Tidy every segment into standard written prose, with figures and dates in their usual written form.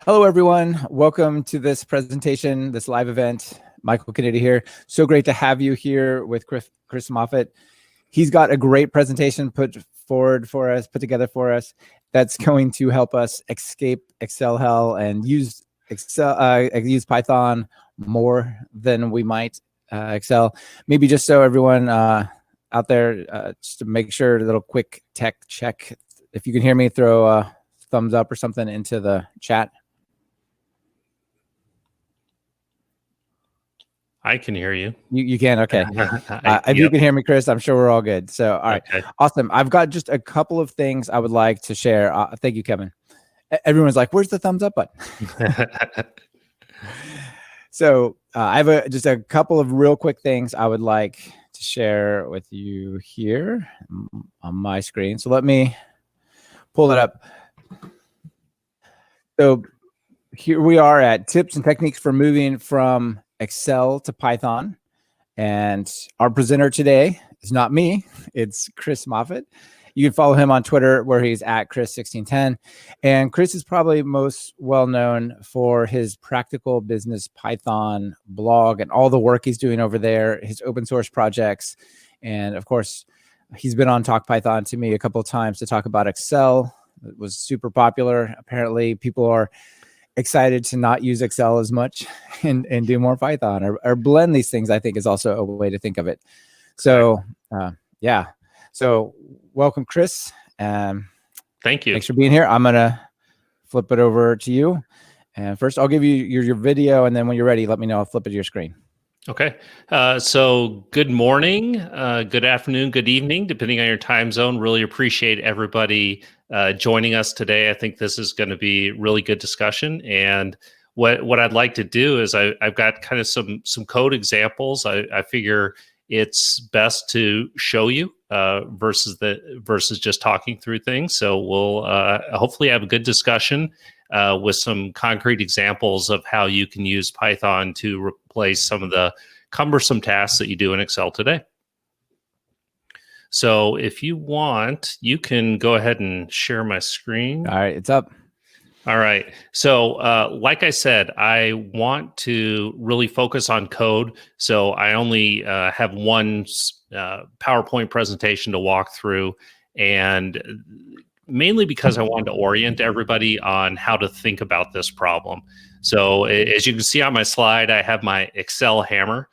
Hello, everyone. Welcome to this presentation, this live event. Michael Kennedy here. So great to have you here with Chris Moffitt. He's got a great presentation put together for us, that's going to help us escape Excel hell and use Python more than we might Excel. Maybe just so everyone out there, just to make sure, a little quick tech check. If you can hear me, throw a thumbs up or something into the chat. I can hear you. You can? Okay. If you can hear me, Chris, I'm sure we're all good. So, all right. Okay. Awesome. I've got just a couple of things I would like to share. Thank you, Kevin. Everyone's like, where's the thumbs up button? So I have just a couple of real quick things I would like to share with you here on my screen. So let me pull it up. So here we are at tips and techniques for moving from Excel to Python. And our presenter today is not me, it's Chris Moffitt. You can follow him on Twitter where he's at Chris1610. And Chris is probably most well known for his practical business Python blog and all the work he's doing over there, his open source projects. And of course, he's been on Talk Python to me a couple of times to talk about Excel. It was super popular. Apparently people are excited to not use Excel as much and do more Python or blend these things, I think, is also a way to think of it. So yeah. So welcome, Chris. Thank you. Thanks for being here. I'm going to flip it over to you. And first I'll give you your video. And then when you're ready, let me know. I'll flip it to your screen. Okay. So good morning, good afternoon, good evening, depending on your time zone. Really appreciate everybody joining us today. I think this is going to be really good discussion. And what I'd like to do is I've got kind of some code examples. I figure it's best to show you versus just talking through things. So we'll hopefully have a good discussion with some concrete examples of how you can use Python to replace some of the cumbersome tasks that you do in Excel today. So if you want, you can go ahead and share my screen. All right, it's up. All right. So like I said, I want to really focus on code. So I only have one PowerPoint presentation to walk through, and mainly because I wanted to orient everybody on how to think about this problem. So as you can see on my slide, I have my Excel hammer,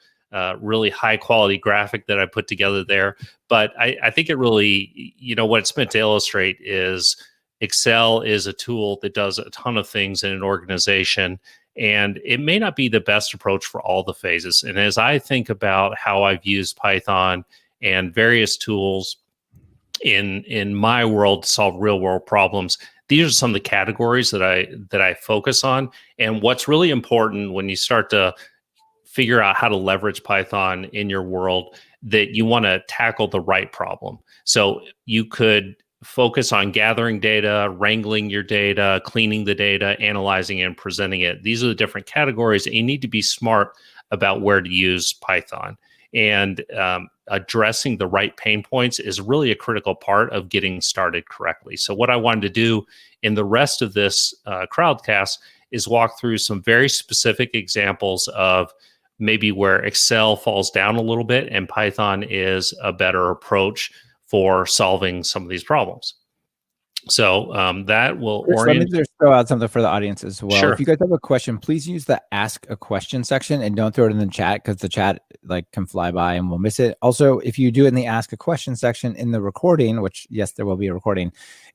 really high quality graphic that I put together there. But I think it really, what it's meant to illustrate is Excel is a tool that does a ton of things in an organization, and it may not be the best approach for all the phases. And as I think about how I've used Python and various tools in my world to solve real world problems, these are some of the categories that I focus on. And what's really important when you start to figure out how to leverage Python in your world, that you want to tackle the right problem. So you could focus on gathering data, wrangling your data, cleaning the data, analyzing it, and presenting it. These are the different categories, and you need to be smart about where to use Python. And addressing the right pain points is really a critical part of getting started correctly. So what I wanted to do in the rest of this crowdcast is walk through some very specific examples of maybe where Excel falls down a little bit and Python is a better approach for solving some of these problems. So that will orient. Let me just throw out something for the audience as well. Sure. If you guys have a question, please use the ask a question section and don't throw it in the chat, because the chat can fly by and we'll miss it. Also, if you do it in the ask a question section in the recording, which yes, there will be a recording,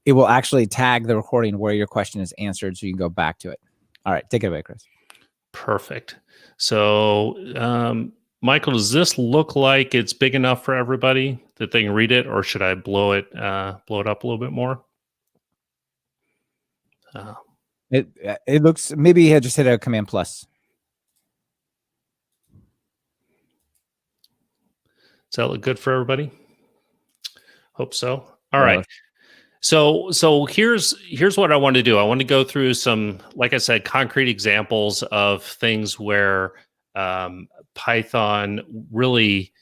it will actually tag the recording where your question is answered, so you can go back to it. All right, take it away, Chris. Perfect. So Michael, does this look like it's big enough for everybody that they can read it, or should I blow it up a little bit more? It looks, maybe I just hit a Command+. Does that look good for everybody? Hope so. All right. So here's what I want to do. I want to go through some, like I said, concrete examples of things where Python really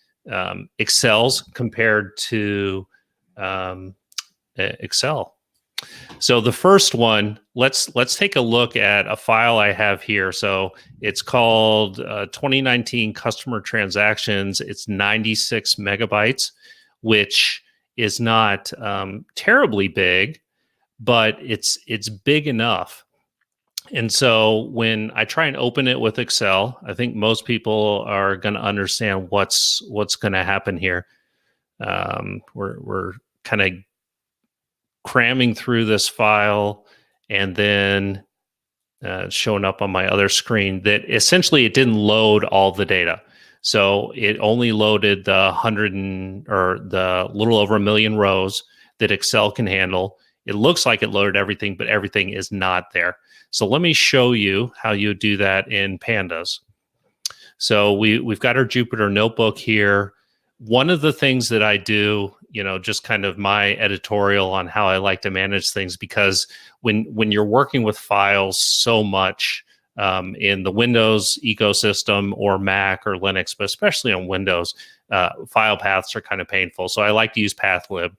excels compared to Excel. So the first one, let's take a look at a file I have here. So it's called 2019 customer transactions. It's 96 megabytes, which is not terribly big, but it's big enough. And so when I try and open it with Excel, I think most people are going to understand what's going to happen here. We're kind of cramming through this file, and then showing up on my other screen that essentially it didn't load all the data. So it only loaded the the little over 1 million rows that Excel can handle. It looks like it loaded everything, but everything is not there. So let me show you how you do that in Pandas. So we've got our Jupyter notebook here. One of the things that I do, just kind of my editorial on how I like to manage things, because when you're working with files so much in the Windows ecosystem or Mac or Linux, but especially on Windows, file paths are kind of painful. So I like to use pathlib.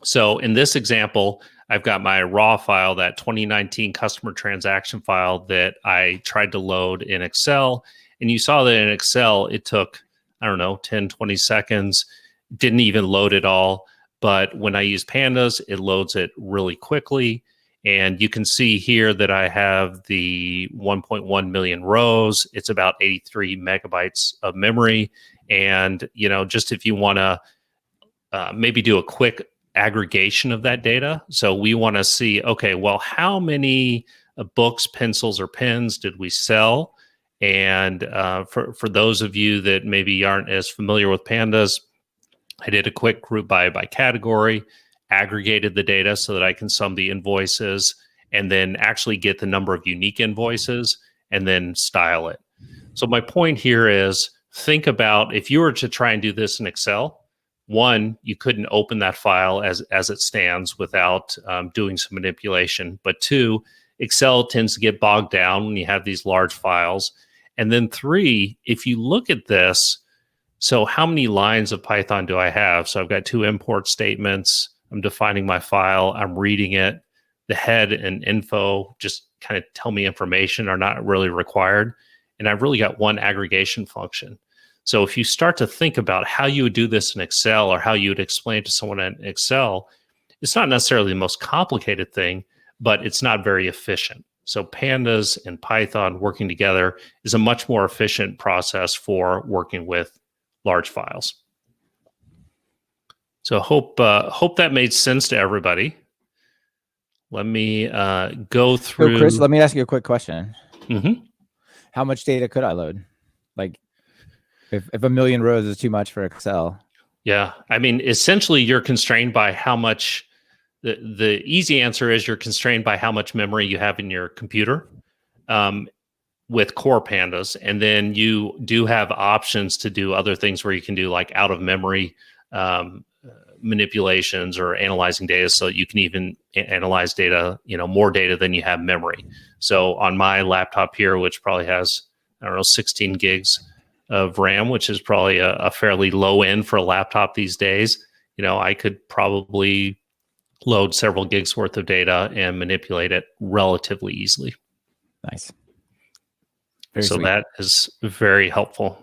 So in this example, I've got my raw file, that 2019 customer transaction file that I tried to load in Excel. And you saw that in Excel, it took, 10, 20 seconds, didn't even load it all. But when I use Pandas, it loads it really quickly. And you can see here that I have the 1.1 million rows. It's about 83 megabytes of memory. And, just if you want to maybe do a quick aggregation of that data. So we want to see, okay, well, how many books, pencils, or pens did we sell? And for those of you that maybe aren't as familiar with Pandas, I did a quick group by category, aggregated the data so that I can sum the invoices and then actually get the number of unique invoices and then style it. So my point here is, think about if you were to try and do this in Excel. One, you couldn't open that file as it stands without doing some manipulation. But two, Excel tends to get bogged down when you have these large files. And then three, if you look at this, so how many lines of Python do I have? So I've got 2 import statements. I'm defining my file. I'm reading it. The head and info just kind of tell me information are not really required. And I've really got 1 aggregation function. So if you start to think about how you would do this in Excel or how you would explain it to someone in Excel, it's not necessarily the most complicated thing, but it's not very efficient. So Pandas and Python working together is a much more efficient process for working with large files. So hope that made sense to everybody. Let me go through. So Chris, let me ask you a quick question. Mm-hmm. How much data could I load? Like, if 1 million rows is too much for Excel. Yeah, I mean, essentially, you're constrained by how much. The easy answer is you're constrained by how much memory you have in your computer with core Pandas. And then you do have options to do other things where you can do like out of memory manipulations or analyzing data, so that you can even analyze data, more data than you have memory. So on my laptop here, which probably has, 16 gigs of RAM, which is probably a fairly low end for a laptop these days, I could probably load several gigs worth of data and manipulate it relatively easily. Nice. So that is very helpful.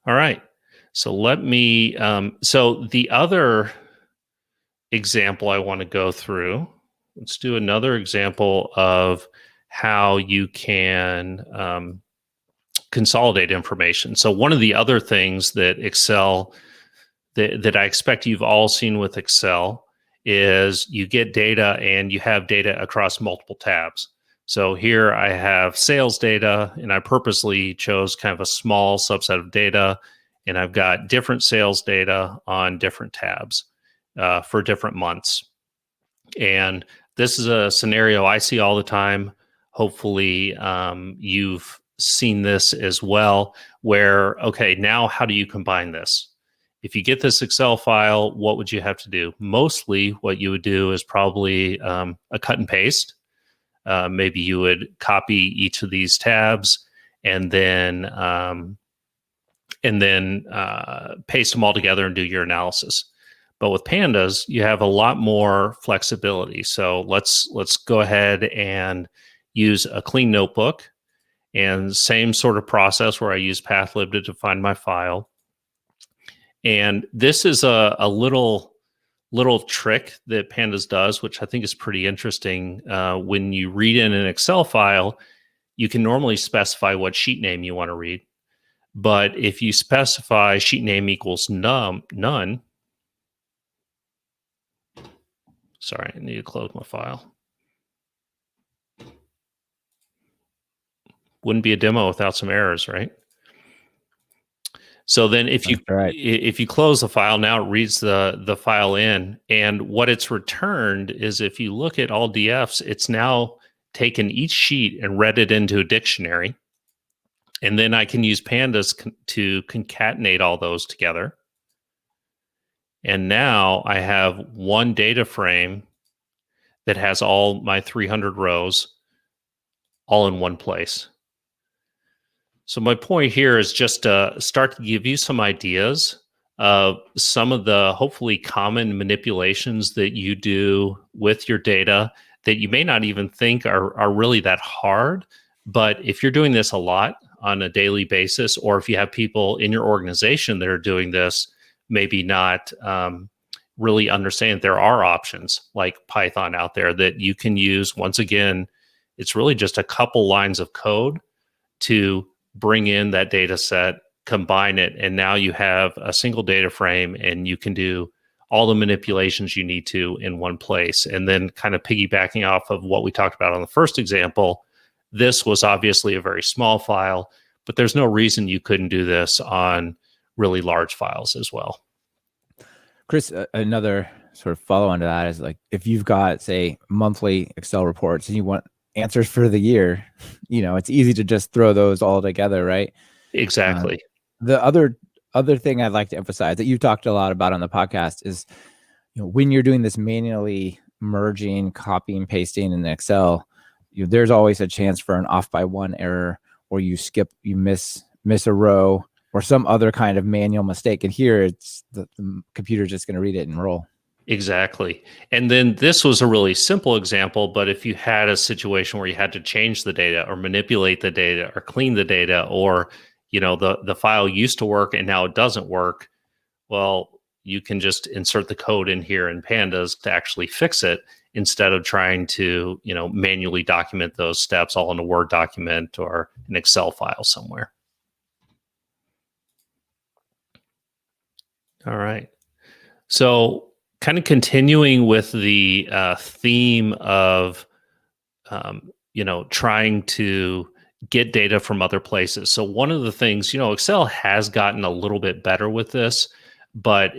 All right. So let me, so the other example I want to go through, let's do another example of how you can consolidate information. So one of the other things that Excel, that I expect you've all seen with Excel, is you get data and you have data across multiple tabs. So here I have sales data, and I purposely chose kind of a small subset of data, and I've got different sales data on different tabs for different months. And this is a scenario I see all the time. Hopefully you've seen this as well, where, okay, now how do you combine this? If you get this Excel file, what would you have to do? Mostly what you would do is probably a cut and paste. Maybe you would copy each of these tabs and then paste them all together and do your analysis. But with pandas, you have a lot more flexibility. So let's go ahead and use a clean notebook, and same sort of process where I use pathlib to define my file. And this is a little trick that pandas does, which I think is pretty interesting. When you read in an Excel file, you can normally specify what sheet name you want to read. But if you specify sheet name equals none, sorry, I need to close my file. Wouldn't be a demo without some errors, right? So then if you close the file, now it reads the file in, and what it's returned is, if you look at all DFs, it's now taken each sheet and read it into a dictionary. And then I can use pandas to concatenate all those together. And now I have one data frame that has all my 300 rows all in one place. So my point here is just to start to give you some ideas of some of the hopefully common manipulations that you do with your data that you may not even think are really that hard. But if you're doing this a lot on a daily basis, or if you have people in your organization that are doing this, maybe not really understand there are options like Python out there that you can use. Once again, it's really just a couple lines of code to bring in that data set, combine it, and now you have a single data frame, and you can do all the manipulations you need to in one place. And then, kind of piggybacking off of what we talked about on the first example, this was obviously a very small file, but there's no reason you couldn't do this on really large files as well. Chris, another sort of follow on to that is, like, if you've got, say, monthly Excel reports and you want answers for the year, it's easy to just throw those all together, right? Exactly. The other thing I'd like to emphasize that you've talked a lot about on the podcast is, when you're doing this manually merging, copying, pasting in Excel, there's always a chance for an off by one error, or you miss a row, or some other kind of manual mistake. And here it's the computer's just going to read it and roll. Exactly. And then this was a really simple example, but if you had a situation where you had to change the data or manipulate the data or clean the data, or the file used to work and now it doesn't work, well, you can just insert the code in here in pandas to actually fix it, instead of trying to manually document those steps all in a Word document or an Excel file somewhere. All right. So, kind of continuing with the theme of, trying to get data from other places. So one of the things, Excel has gotten a little bit better with this, but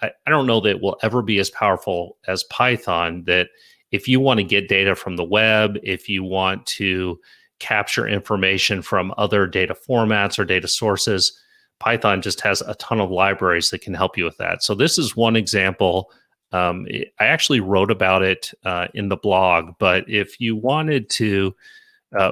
I don't know that it will ever be as powerful as Python. That if you want to get data from the web, if you want to capture information from other data formats or data sources, Python just has a ton of libraries that can help you with that. So this is one example. I actually wrote about it in the blog, but if you wanted to,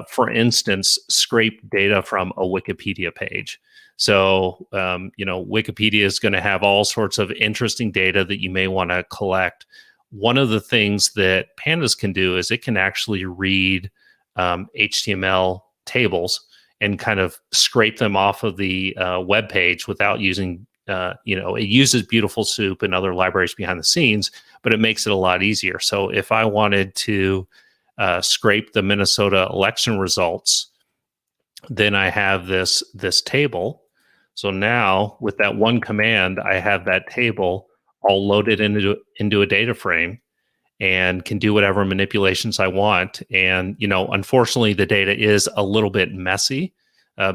for instance, scrape data from a Wikipedia page. So, Wikipedia is going to have all sorts of interesting data that you may want to collect. One of the things that pandas can do is it can actually read HTML tables and kind of scrape them off of the web page without using, it uses Beautiful Soup and other libraries behind the scenes, but it makes it a lot easier. So if I wanted to scrape the Minnesota election results, then I have this table. So now with that one command, I have that table all loaded into a data frame and can do whatever manipulations I want. And, unfortunately, the data is a little bit messy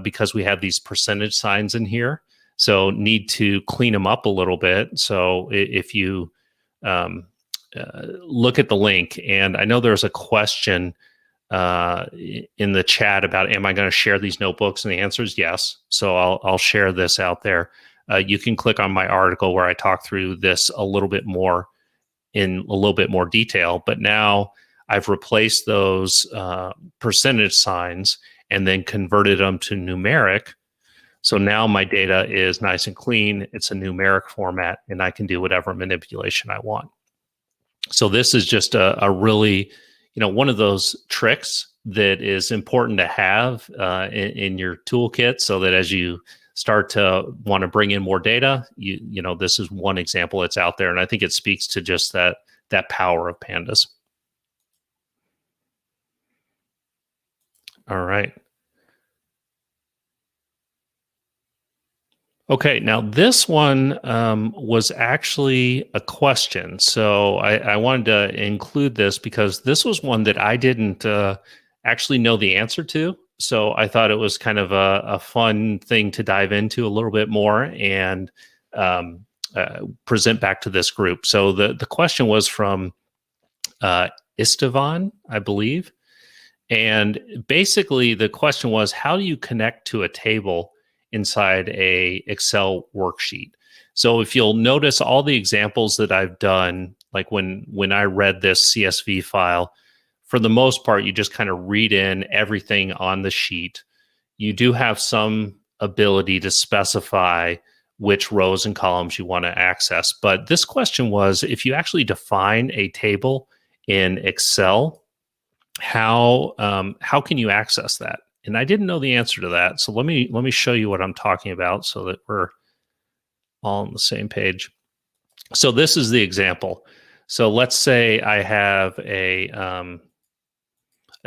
because we have these percentage signs in here. So need to clean them up a little bit. So if you look at the link, and I know there's a question in the chat about, am I going to share these notebooks? And the answer is yes. So I'll share this out there. You can click on my article where I talk through this a little bit more in a little bit more detail. But now I've replaced those percentage signs and then converted them to numeric. So now my data is nice and clean. It's a numeric format, and I can do whatever manipulation I want. So this is just a really, one of those tricks that is important to have in your toolkit, so that as you start to want to bring in more data, this is one example that's out there, and I think it speaks to just that power of pandas. All right. Okay, now this one was actually a question. So I wanted to include this because this was one that I didn't actually know the answer to. So I thought it was kind of a fun thing to dive into a little bit more and present back to this group. So the question was from Istvan, I believe. And basically the question was, how do you connect to a table inside a Excel worksheet? So if you'll notice all the examples that I've done, like when I read this CSV file, for the most part, you just kind of read in everything on the sheet. You do have some ability to specify which rows and columns you want to access. But this question was, if you actually define a table in Excel, how can you access that? And I didn't know the answer to that. So let me show you what I'm talking about so that we're all on the same page. So this is the example. So let's say I have a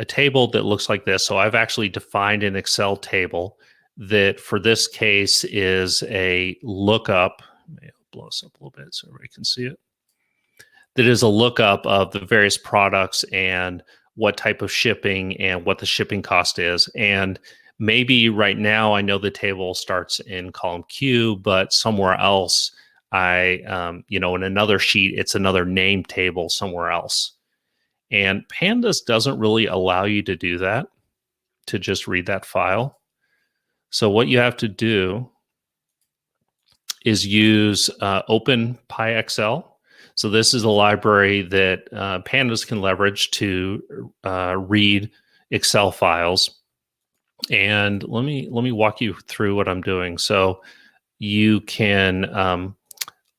table that looks like this. So I've actually defined an Excel table that for this case is a lookup. Maybe I'll blow this up a little bit so everybody can see it. That is a lookup of the various products and what type of shipping and what the shipping cost is. And maybe right now I know the table starts in column Q, but somewhere else in another sheet, it's another name table somewhere else. And Pandas doesn't really allow you to do that, to just read that file. So what you have to do is use OpenPyXL. So this is a library that Pandas can leverage to read Excel files. And let me walk you through what I'm doing. So you can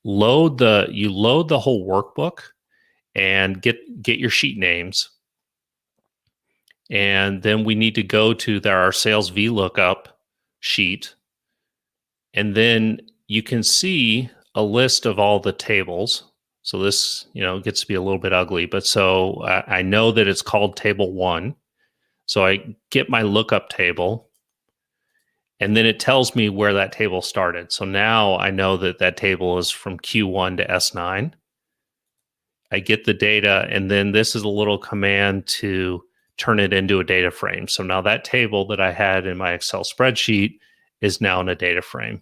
load the whole workbook and get your sheet names. And then we need to go to our sales VLOOKUP sheet. And then you can see a list of all the tables. So this, gets to be a little bit ugly, but so I know that it's called table 1. So I get my lookup table, and then it tells me where that table started. So now I know that table is from Q1 to S9. I get the data, and then this is a little command to turn it into a data frame. So now that table that I had in my Excel spreadsheet is now in a data frame.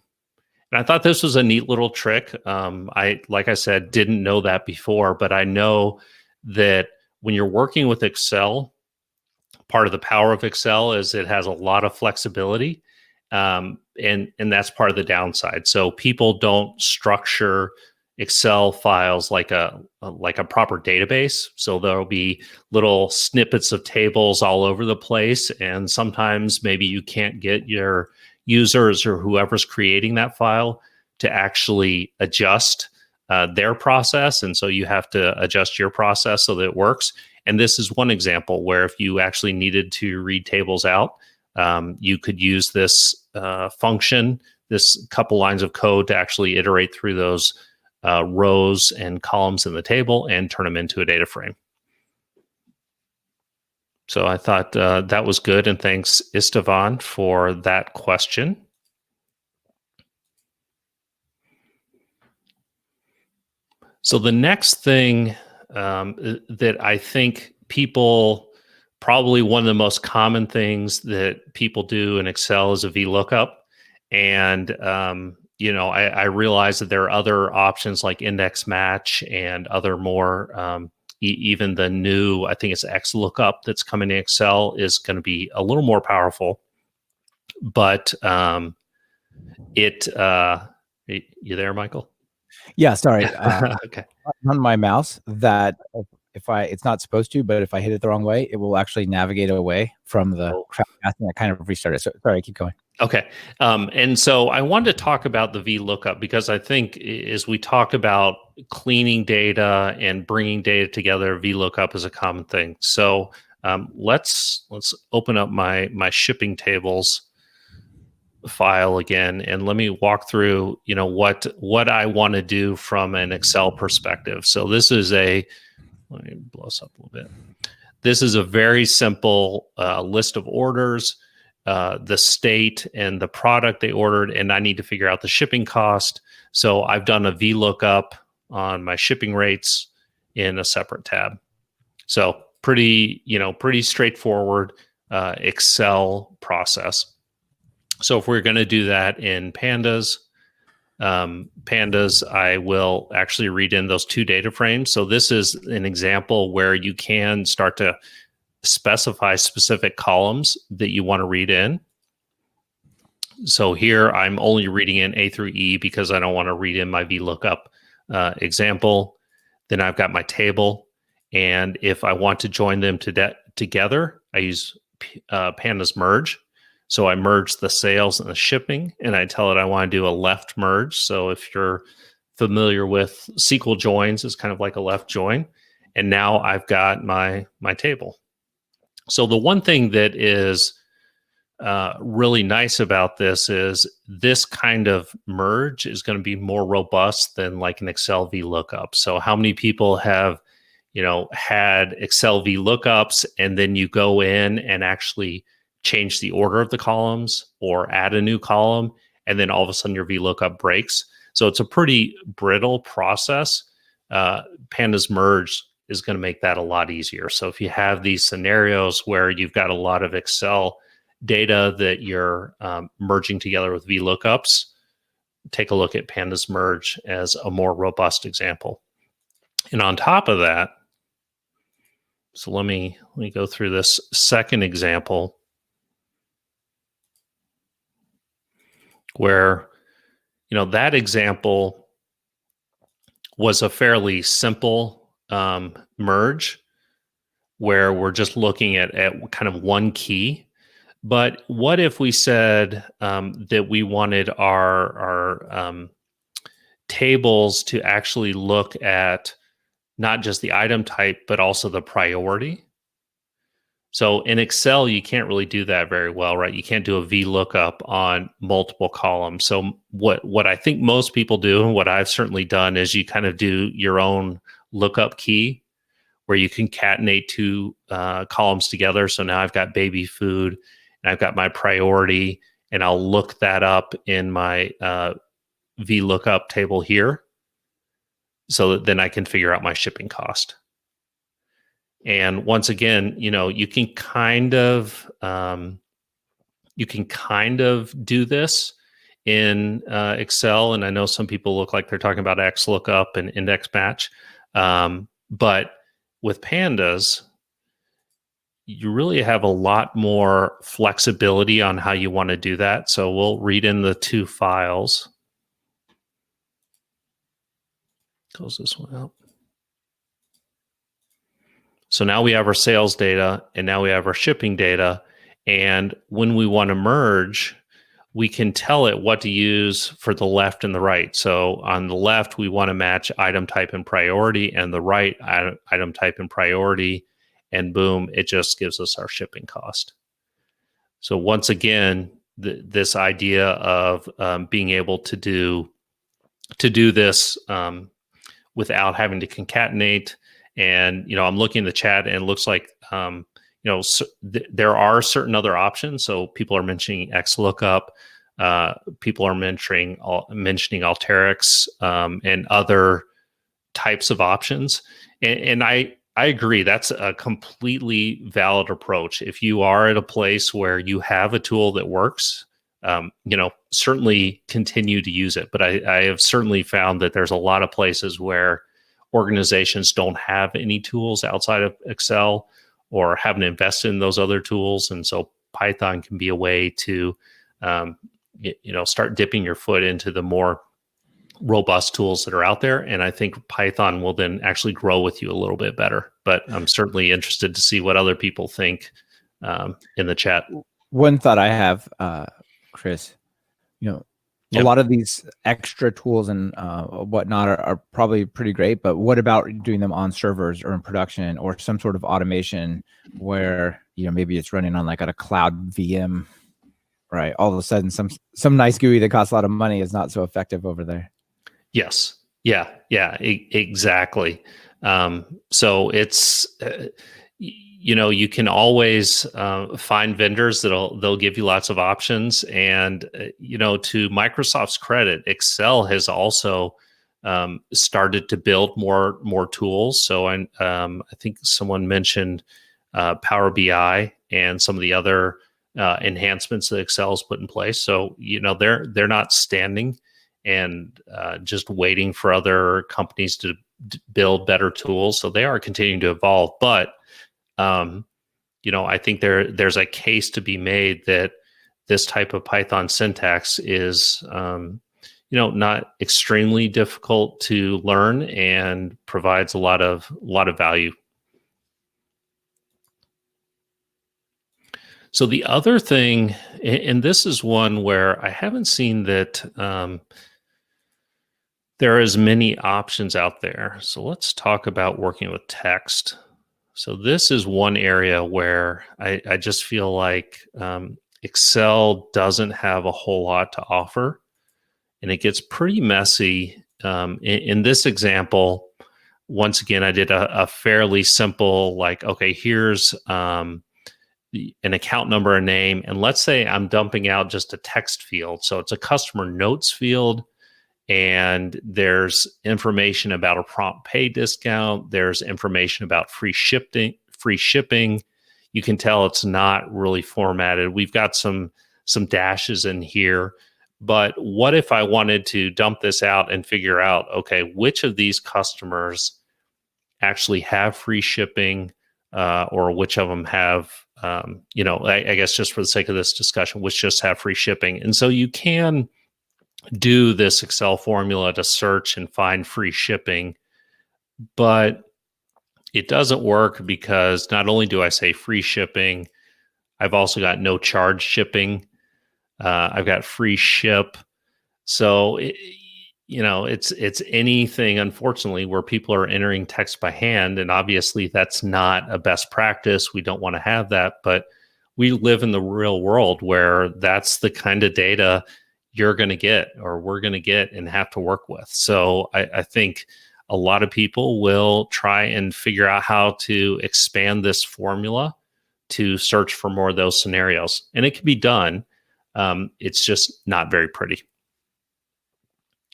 And I thought this was a neat little trick. Like I said, didn't know that before, but I know that when you're working with Excel, part of the power of Excel is it has a lot of flexibility, and that's part of the downside. So people don't structure Excel files like a proper database. So there'll be little snippets of tables all over the place, and sometimes maybe you can't get your users or whoever's creating that file to actually adjust their process. And so you have to adjust your process so that it works. And this is one example where if you actually needed to read tables out, you could use this function, this couple lines of code to actually iterate through those rows and columns in the table and turn them into a data frame. So I thought that was good, and thanks Istvan for that question. So the next thing that I think people, probably one of the most common things that people do in Excel is a VLOOKUP. And, I realize that there are other options like index match and other more, even the new, I think it's XLOOKUP that's coming in Excel is going to be a little more powerful. But you there, Michael? Yeah, sorry. Okay. On my mouse that it's not supposed to, but if I hit it the wrong way, it will actually navigate away from the crowd path and kind of restart it. So sorry, keep going. Okay. And so I wanted to talk about the VLOOKUP because I think as we talk about cleaning data and bringing data together, VLOOKUP is a common thing. So let's open up my shipping tables file again, and let me walk through, what I want to do from an Excel perspective. So this is let me blow this up a little bit. This is a very simple list of orders, the state and the product they ordered, and I need to figure out the shipping cost. So I've done a VLOOKUP on my shipping rates in a separate tab. So pretty straightforward Excel process. So if we're going to do that in Pandas, I will actually read in those 2 data frames. So this is an example where you can start to specify specific columns that you want to read in. So here I'm only reading in A through E because I don't want to read in my VLOOKUP example. Then I've got my table. And if I want to join them together, I use Pandas merge. So I merge the sales and the shipping, and I tell it I want to do a left merge. So if you're familiar with SQL joins, it's kind of like a left join. And now I've got my table. So the one thing that is really nice about this is this kind of merge is going to be more robust than like an Excel VLOOKUP. So how many people have, had Excel VLOOKUPs and then you go in and actually change the order of the columns or add a new column, and then all of a sudden your VLOOKUP breaks. So it's a pretty brittle process. Pandas merge is going to make that a lot easier. So if you have these scenarios where you've got a lot of Excel data that you're merging together with VLOOKUPs, take a look at Pandas merge as a more robust example. And on top of that, so let me go through this second example where, that example was a fairly simple merge where we're just looking at kind of one key. But what if we said that we wanted our tables to actually look at not just the item type, but also the priority? So in Excel, you can't really do that very well, right? You can't do a VLOOKUP on multiple columns. So what I think most people do, and what I've certainly done, is you kind of do your own lookup key where you concatenate 2 columns together. So now I've got baby food and I've got my priority, and I'll look that up in my VLOOKUP table here so that then I can figure out my shipping cost. And once again, you can kind of do this in Excel. And I know some people look like they're talking about XLOOKUP and index match. But with Pandas, you really have a lot more flexibility on how you want to do that. So we'll read in the 2 files. Close this one out. So now we have our sales data, and now we have our shipping data. And when we want to merge, we can tell it what to use for the left and the right. So on the left, we want to match item type and priority, and the right item type and priority, and boom, it just gives us our shipping cost. So once again, this idea of being able to do this without having to concatenate. And, I'm looking in the chat, and it looks like, there are certain other options. So people are mentioning XLOOKUP. People are mentioning Alteryx and other types of options. And I agree. That's a completely valid approach. If you are at a place where you have a tool that works, certainly continue to use it. But I have certainly found that there's a lot of places where organizations don't have any tools outside of Excel or haven't invested in those other tools. And so Python can be a way to, start dipping your foot into the more robust tools that are out there. And I think Python will then actually grow with you a little bit better. But I'm certainly interested to see what other people think in the chat. One thought I have, Chris, a lot of these extra tools and whatnot are probably pretty great, but what about doing them on servers or in production or some sort of automation where, maybe it's running on like a cloud VM, right? All of a sudden some nice GUI that costs a lot of money is not so effective over there. Yes. Yeah. Exactly. So it's, you can always find vendors they'll give you lots of options. And, to Microsoft's credit, Excel has also started to build more tools. So I think someone mentioned Power BI and some of the other enhancements that Excel's put in place. So, they're not standing and just waiting for other companies to build better tools. So they are continuing to evolve. But, I think there's a case to be made that this type of Python syntax is, not extremely difficult to learn and provides a lot of value. So the other thing, and this is one where I haven't seen that there are as many options out there. So let's talk about working with text. So this is one area where I just feel like Excel doesn't have a whole lot to offer, and it gets pretty messy. In this example, once again, I did a fairly simple, like, okay, here's an account number, a name, and let's say I'm dumping out just a text field. So it's a customer notes field, and there's information about a prompt pay discount. There's information about free shipping. You can tell it's not really formatted. We've got some dashes in here. But what if I wanted to dump this out and figure out, okay, which of these customers actually have free shipping, or which of them have, I guess just for the sake of this discussion, which just have free shipping. And so you can do this Excel formula to search and find free shipping, but it doesn't work because not only do I say free shipping, I've also got no charge shipping. I've got free ship. So, it's anything, unfortunately, where people are entering text by hand. And obviously that's not a best practice. We don't want to have that, but we live in the real world where that's the kind of data you're going to get, or we're going to get and have to work with. So I think a lot of people will try and figure out how to expand this formula to search for more of those scenarios. And it can be done. It's just not very pretty.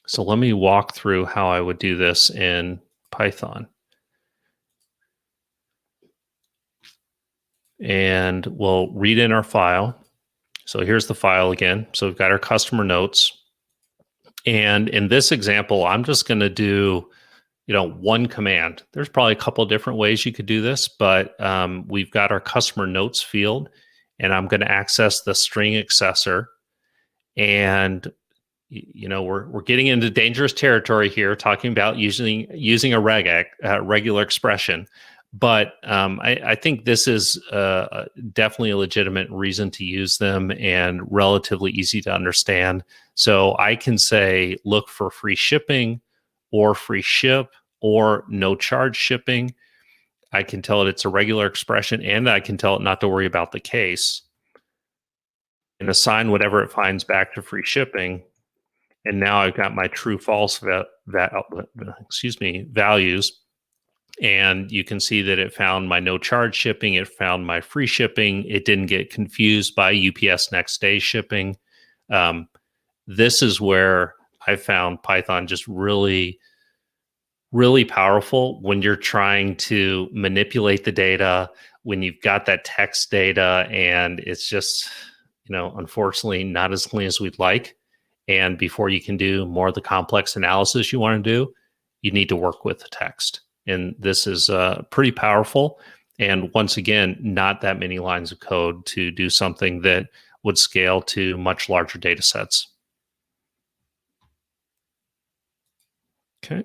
So let me walk through how I would do this in Python. And we'll read in our file. So here's the file again. So we've got our customer notes. And in this example, I'm just going to do, one command. There's probably a couple of different ways you could do this, but we've got our customer notes field, and I'm going to access the string accessor. And, we're getting into dangerous territory here, talking about using a regular expression. But I think this is definitely a legitimate reason to use them and relatively easy to understand. So I can say, look for free shipping or free ship or no charge shipping. I can tell it it's a regular expression, and I can tell it not to worry about the case and assign whatever it finds back to free shipping. And now I've got my true false values. And you can see that it found my no charge shipping. It found my free shipping. It didn't get confused by UPS next day shipping. This is where I found Python just really, really powerful when you're trying to manipulate the data, when you've got that text data, and it's just, unfortunately not as clean as we'd like. And before you can do more of the complex analysis you want to do, you need to work with the text. And this is pretty powerful. And once again, not that many lines of code to do something that would scale to much larger data sets. Okay.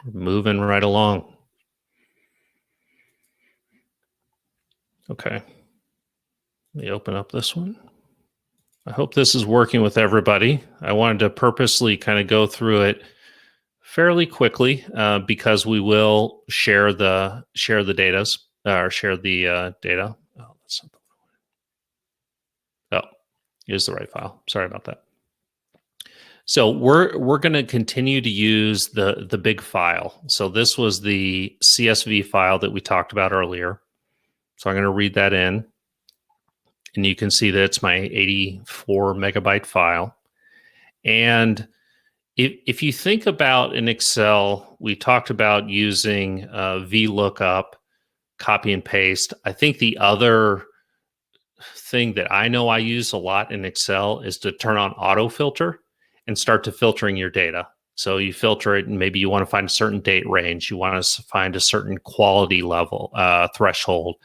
We're moving right along. Okay. Let me open up this one. I hope this is working with everybody. I wanted to purposely kind of go through it fairly quickly because we will share the data or share the data. Oh, that's not the one. Oh, here's the right file. Sorry about that. So we're going to continue to use the big file. So this was the CSV file that we talked about earlier. So I'm going to read that in. And you can see that it's my 84 megabyte file. And if you think about in Excel, we talked about using VLOOKUP, copy and paste. I think the other thing that I know I use a lot in Excel is to turn on auto filter and start to filtering your data. So you filter it and maybe you want to find a certain date range. You want to find a certain quality level, threshold.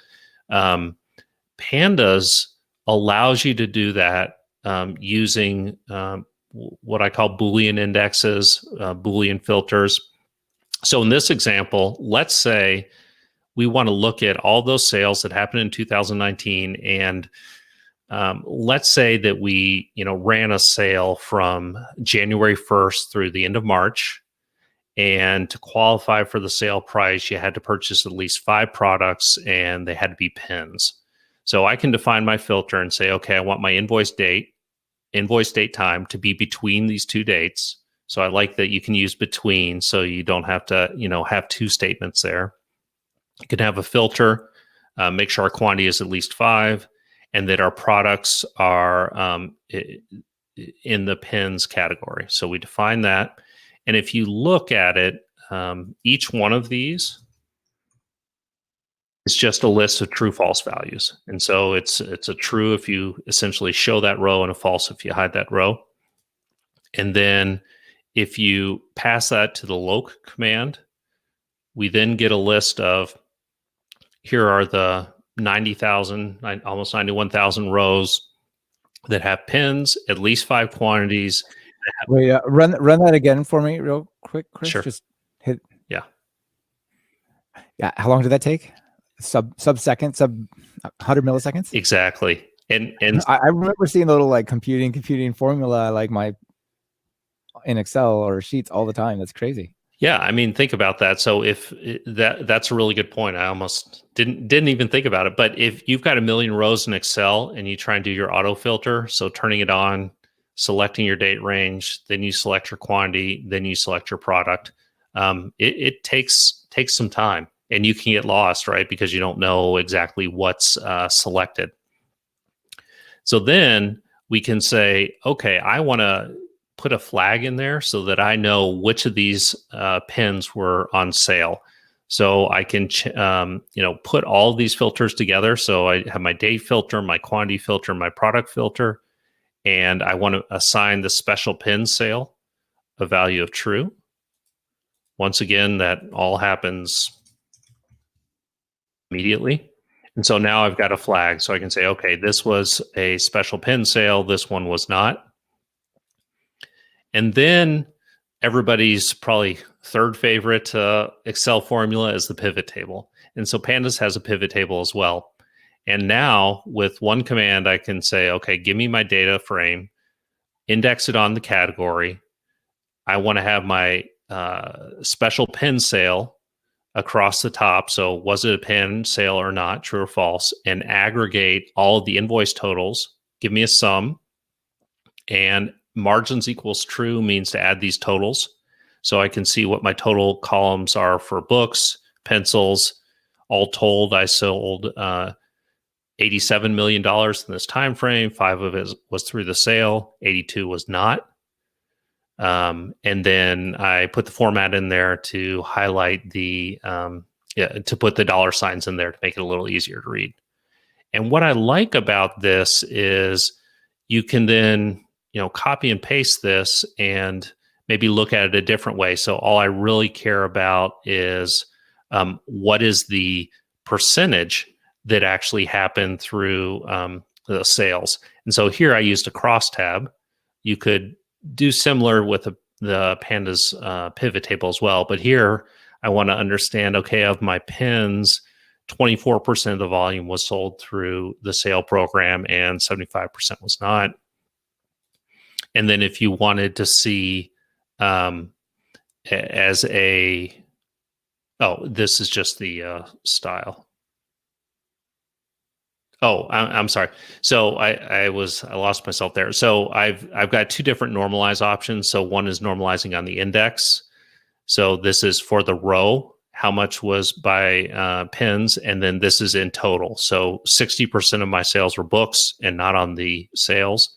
Pandas allows you to do that using what I call Boolean indexes, Boolean filters. So in this example, let's say we want to look at all those sales that happened in 2019, and let's say that we ran a sale from January 1st through the end of March. And to qualify for the sale price, you had to purchase at least 5 products, and they had to be pens. So I can define my filter and say, okay, I want my invoice date time to be between these two dates. So I like that you can use between, so you don't have to, have 2 statements there. You can have a filter, make sure our quantity is at least 5, and that our products are in the pens category. So we define that. And if you look at it, each one of these is just a list of true false values. And so it's a true if you essentially show that row and a false if you hide that row. And then if you pass that to the loc command, we then get a list of, here are the 90,000, almost 91,000 rows that have pens, at least 5 quantities. Wait, run that again for me real quick, Chris. Sure. Just hit. Yeah. How long did that take? Sub 100 milliseconds? Exactly. And I remember seeing the little like computing formula like in Excel or Sheets all the time. That's crazy. Yeah, I mean, think about that. So if that's a really good point. I almost didn't even think about it. But if you've got a million rows in Excel and you try and do your auto filter, so turning it on, selecting your date range, then you select your quantity, then you select your product, it takes some time, and you can get lost, right? Because you don't know exactly what's selected. So then we can say, okay, I want to put a flag in there so that I know which of these pens were on sale. So I can, put all these filters together. So I have my date filter, my quantity filter, my product filter, and I want to assign the special pen sale a value of true. Once again, that all happens immediately. And so now I've got a flag. So I can say, okay, this was a special pen sale. This one was not. And then everybody's probably third favorite Excel formula is the pivot table. And so Pandas has a pivot table as well. And now with one command, I can say, okay, give me my data frame, index it on the category. I want to have my special pen sale across the top. So was it a pen sale or not, true or false, and aggregate all of the invoice totals, give me a sum, and margins equals true means to add these totals. So I can see what my total columns are for books, pencils. All told, I sold $87 million in this time frame. 5 of it was through the sale. 82 was not. And then I put the format in there to highlight to put the dollar signs in there to make it a little easier to read. And what I like about this is you can then, copy and paste this and maybe look at it a different way. So all I really care about is what is the percentage that actually happened through the sales. And so here I used a crosstab. You could do similar with the pandas pivot table as well. But here I want to understand, okay, of my pins, 24% of the volume was sold through the sale program and 75% was not. And then if you wanted to see as a, oh, this is just the style. Oh, I'm sorry. So I lost myself there. So I've got two different normalize options. So one is normalizing on the index. So this is for the row, how much was by pins, and then this is in total. So 60% of my sales were books and not on the sales.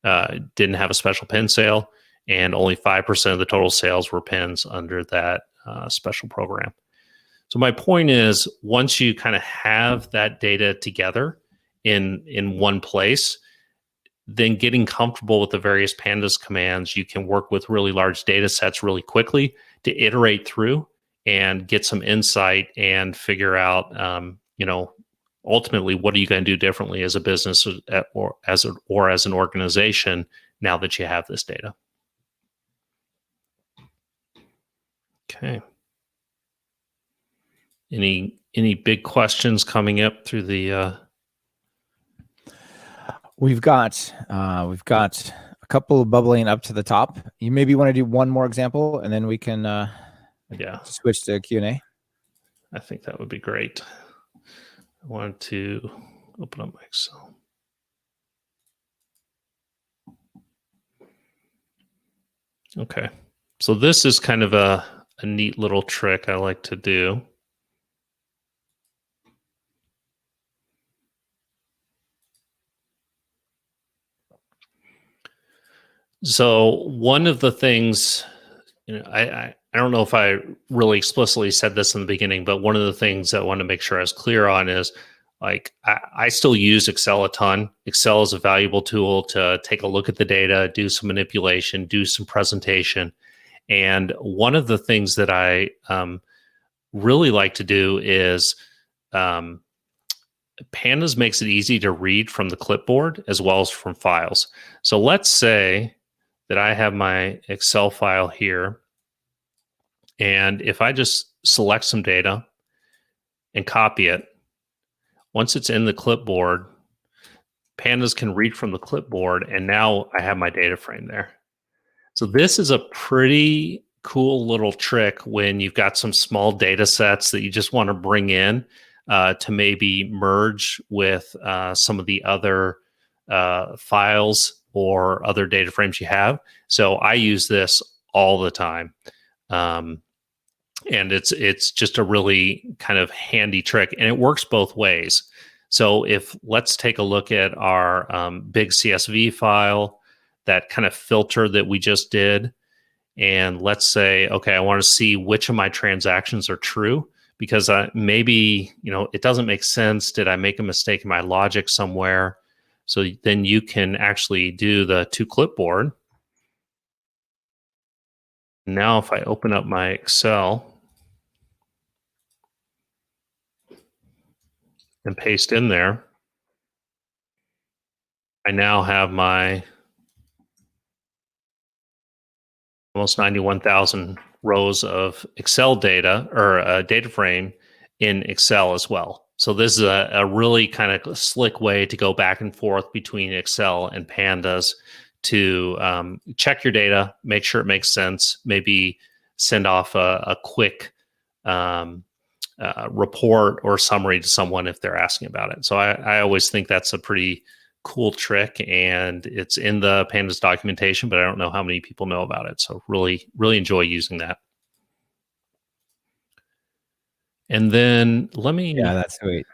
Didn't have a special pin sale, and only 5% of the total sales were pins under that special program. So my point is, once you kind of have that data together in one place, then getting comfortable with the various pandas commands, you can work with really large data sets really quickly to iterate through and get some insight and figure out, ultimately, what are you going to do differently as a business or as an organization now that you have this data? Okay. Any big questions coming up through the? We've got a couple bubbling up to the top. You maybe want to do one more example, and then we can switch to Q&A. I think that would be great. I wanted to open up my Excel. Okay, so this is kind of a neat little trick I like to do. So one of the things, I don't know if I really explicitly said this in the beginning, but one of the things I want to make sure I was clear on is, like, I still use Excel a ton. Excel is a valuable tool to take a look at the data, do some manipulation, do some presentation. And one of the things that I really like to do is Pandas makes it easy to read from the clipboard as well as from files. So let's say that I have my Excel file here, and if I just select some data and copy it, once it's in the clipboard, Pandas can read from the clipboard, and now I have my data frame there. So this is a pretty cool little trick when you've got some small data sets that you just want to bring in to maybe merge with some of the other files or other data frames you have. So I use this all the time. And it's just a really kind of handy trick, and it works both ways. So if let's take a look at our big CSV file, that kind of filter that we just did, and let's say, okay, I want to see which of my transactions are true, because maybe, it doesn't make sense. Did I make a mistake in my logic somewhere? So then you can actually do the to clipboard. Now, if I open up my Excel and paste in there, I now have my almost 91,000 rows of Excel data, or a data frame in Excel as well. So this is a really kind of slick way to go back and forth between Excel and Pandas to check your data, make sure it makes sense, maybe send off a quick report or summary to someone if they're asking about it. So I always think that's a pretty cool trick, and it's in the Pandas documentation, but I don't know how many people know about it. So really, really enjoy using that. And then that's sweet.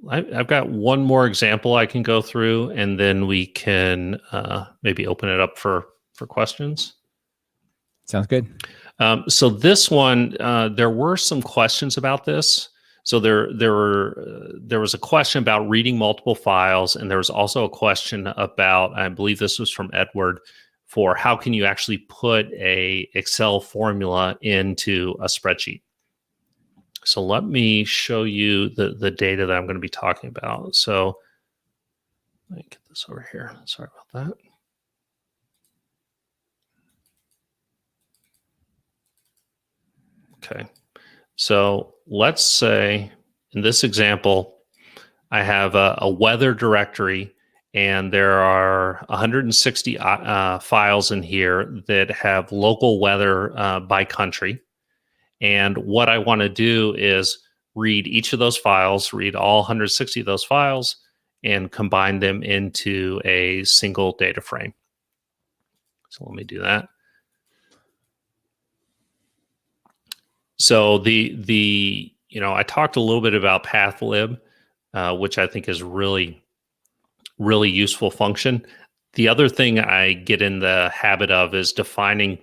I've got one more example I can go through, and then we can maybe open it up for questions. Sounds good. So this one, there were some questions about this. So there was a question about reading multiple files, and there was also a question about, I believe this was from Edward, for how can you actually put a Excel formula into a spreadsheet. So let me show you the data that I'm going to be talking about. So let me get this over here. Sorry about that. Okay. So let's say in this example, I have a weather directory, and there are 160 files in here that have local weather by country. And what I want to do is read each of those files, read all 160 of those files, and combine them into a single data frame. So let me do that. So I talked a little bit about pathlib, which I think is really useful function. The other thing I get in the habit of is defining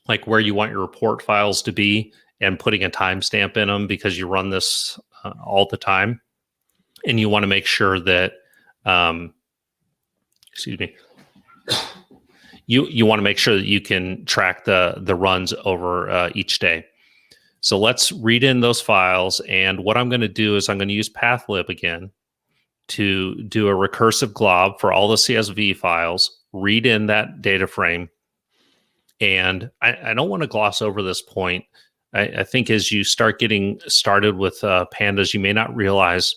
like where you want your report files to be and putting a timestamp in them, because you run this all the time, and you want to make sure that excuse me, you want to make sure that you can track the runs over each day. So let's read in those files, and what I'm going to do is I'm going to use pathlib again to do a recursive glob for all the CSV files, read in that data frame. And I don't want to gloss over this point. I think as you start getting started with pandas, you may not realize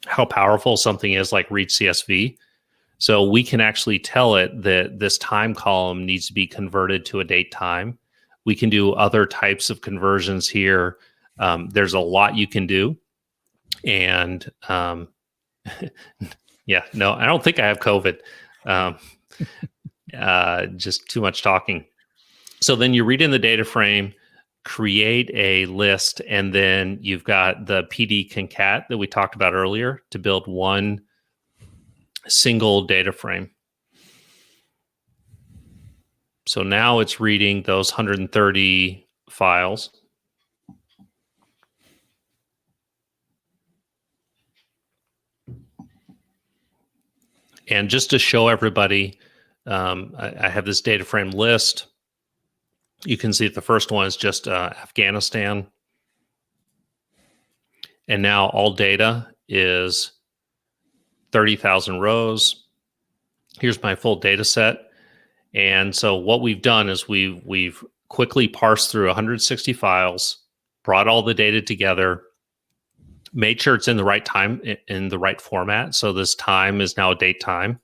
how powerful something is like read CSV. So we can actually tell it that this time column needs to be converted to a date time. We can do other types of conversions here. There's a lot you can do. And yeah, no, I don't think I have COVID. Just too much talking. So then you read in the data frame, create a list, and then you've got the PD concat that we talked about earlier to build one single data frame. So now it's reading those 130 files. And just to show everybody, I have this data frame list. You can see that the first one is just Afghanistan. And now all data is 30,000 rows. Here's my full data set. And so what we've done is we've quickly parsed through 160 files, brought all the data together, made sure it's in the right time, in the right format. So this time is now a date time.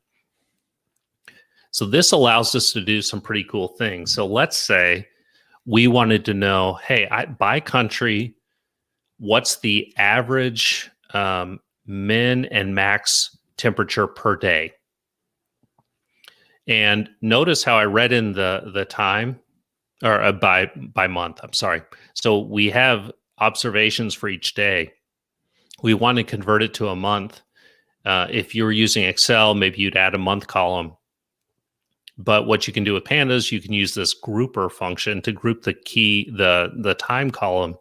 So this allows us to do some pretty cool things. So let's say we wanted to know, hey, by country, what's the average min and max temperature per day? And notice how I read in the time, or by month, I'm sorry. So we have observations for each day. We want to convert it to a month. If you were using Excel, maybe you'd add a month column. But what you can do with pandas, you can use this grouper function to group the time column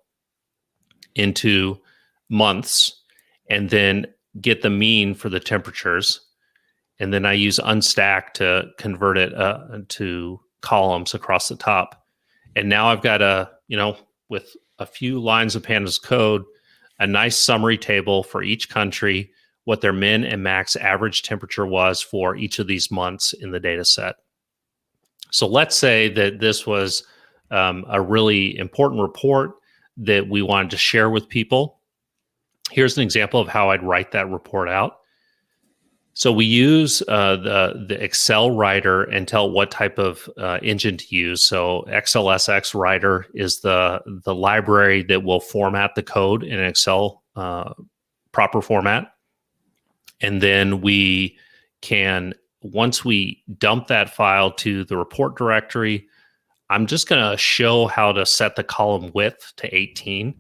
into months, and then get the mean for the temperatures. And then I use unstack to convert it to columns across the top. And now I've got with a few lines of pandas code, a nice summary table for each country, what their min and max average temperature was for each of these months in the data set. So let's say that this was a really important report that we wanted to share with people. Here's an example of how I'd write that report out. So we use the Excel writer and tell what type of engine to use. So XLSX writer is the library that will format the code in an Excel proper format. And then we can, once we dump that file to the report directory, I'm just going to show how to set the column width to 18.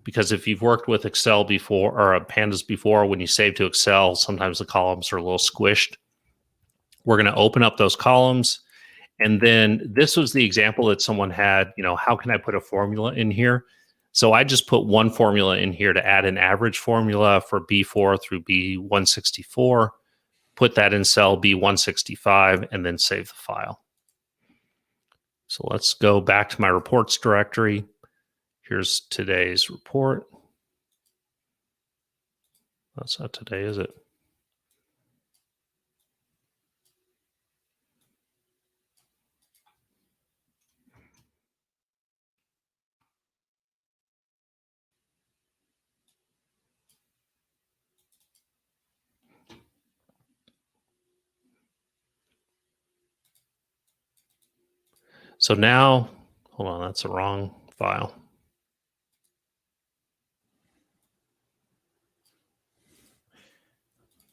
Because if you've worked with Excel before, or pandas before, when you save to Excel, sometimes the columns are a little squished. We're going to open up those columns. And then this was the example that someone had, how can I put a formula in here? So I just put one formula in here to add an average formula for B4 through B164, put that in cell B165, and then save the file. So let's go back to my reports directory. Here's today's report. That's not today, is it? So now, hold on, that's the wrong file.